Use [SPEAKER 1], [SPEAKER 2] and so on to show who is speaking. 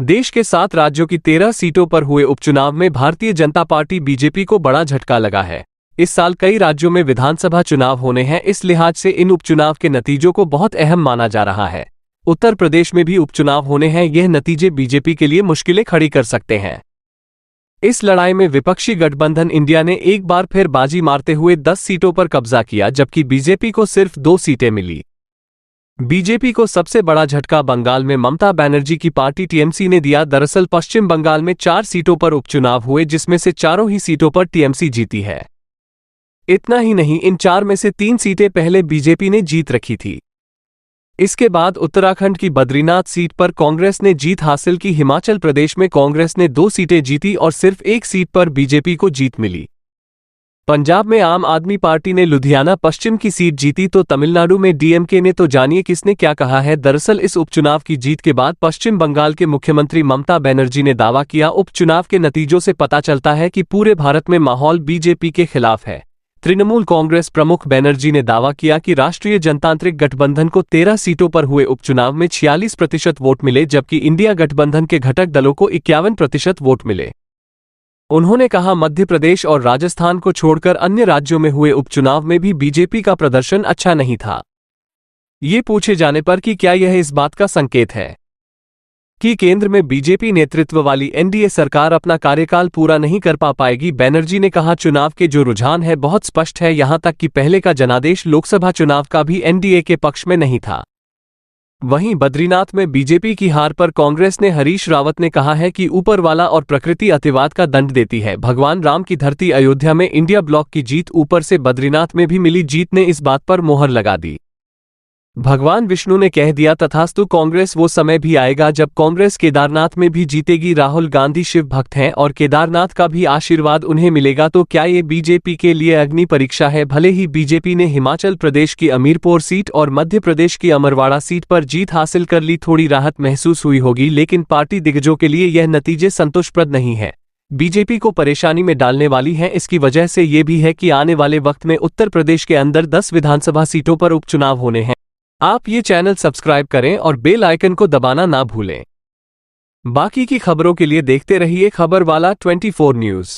[SPEAKER 1] देश के 7 राज्यों की 13 सीटों पर हुए उपचुनाव में भारतीय जनता पार्टी बीजेपी को बड़ा झटका लगा है। इस साल कई राज्यों में विधानसभा चुनाव होने हैं, इस लिहाज से इन उपचुनाव के नतीजों को बहुत अहम माना जा रहा है। उत्तर प्रदेश में भी उपचुनाव होने हैं, यह नतीजे बीजेपी के लिए मुश्किलें खड़ी कर सकते हैं। इस लड़ाई में विपक्षी गठबंधन इंडिया ने एक बार फिर बाजी मारते हुए 10 सीटों पर कब्जा किया, जबकि बीजेपी को सिर्फ 2 सीटें मिली। बीजेपी को सबसे बड़ा झटका बंगाल में ममता बनर्जी की पार्टी टीएमसी ने दिया। दरअसल पश्चिम बंगाल में 4 सीटों पर उपचुनाव हुए, जिसमें से चारों ही सीटों पर टीएमसी जीती है। इतना ही नहीं, इन 4 में से 3 सीटें पहले बीजेपी ने जीत रखी थी। इसके बाद उत्तराखंड की बद्रीनाथ सीट पर कांग्रेस ने जीत हासिल की। हिमाचल प्रदेश में कांग्रेस ने 2 सीटें जीती और सिर्फ 1 सीट पर बीजेपी को जीत मिली। पंजाब में आम आदमी पार्टी ने लुधियाना पश्चिम की सीट जीती, तो तमिलनाडु में डीएमके ने। तो जानिए किसने क्या कहा है। दरअसल इस उपचुनाव की जीत के बाद पश्चिम बंगाल के मुख्यमंत्री ममता बनर्जी ने दावा किया, उपचुनाव के नतीजों से पता चलता है कि पूरे भारत में माहौल बीजेपी के खिलाफ है। तृणमूल कांग्रेस प्रमुख बनर्जी ने दावा किया कि राष्ट्रीय जनतांत्रिक गठबंधन को 13 सीटों पर हुए उपचुनाव में 46% वोट मिले, जबकि इंडिया गठबंधन के घटक दलों को 51% वोट मिले। उन्होंने कहा, मध्य प्रदेश और राजस्थान को छोड़कर अन्य राज्यों में हुए उपचुनाव में भी बीजेपी का प्रदर्शन अच्छा नहीं था। ये पूछे जाने पर कि क्या यह इस बात का संकेत है कि केंद्र में बीजेपी नेतृत्व वाली एनडीए सरकार अपना कार्यकाल पूरा नहीं कर पाएगी, बनर्जी ने कहा, चुनाव के जो रुझान है बहुत स्पष्ट है। यहां तक कि पहले का जनादेश लोकसभा चुनाव का भी एनडीए के पक्ष में नहीं था। वहीं बद्रीनाथ में बीजेपी की हार पर कांग्रेस ने हरीश रावत ने कहा है कि ऊपर वाला और प्रकृति अतिवाद का दंड देती है। भगवान राम की धरती अयोध्या में इंडिया ब्लॉक की जीत, ऊपर से बद्रीनाथ में भी मिली जीत ने इस बात पर मोहर लगा दी। भगवान विष्णु ने कह दिया, तथास्तु कांग्रेस वो समय भी आएगा जब कांग्रेस केदारनाथ में भी जीतेगी। राहुल गांधी शिव भक्त हैं और केदारनाथ का भी आशीर्वाद उन्हें मिलेगा। तो क्या ये बीजेपी के लिए अग्नि परीक्षा है। भले ही बीजेपी ने हिमाचल प्रदेश की अमीरपुर सीट और मध्य प्रदेश की अमरवाड़ा सीट पर जीत हासिल कर ली, थोड़ी राहत महसूस हुई होगी, लेकिन पार्टी दिग्गजों के लिए यह नतीजे संतोषप्रद नहीं है। बीजेपी को परेशानी में डालने वाली है। इसकी वजह से ये भी है कि आने वाले वक्त में उत्तर प्रदेश के अंदर 10 विधानसभा सीटों पर उपचुनाव होने हैं। आप ये चैनल सब्सक्राइब करें और बेल आइकन को दबाना ना भूलें। बाकी की खबरों के लिए देखते रहिए खबर वाला 24 न्यूज़।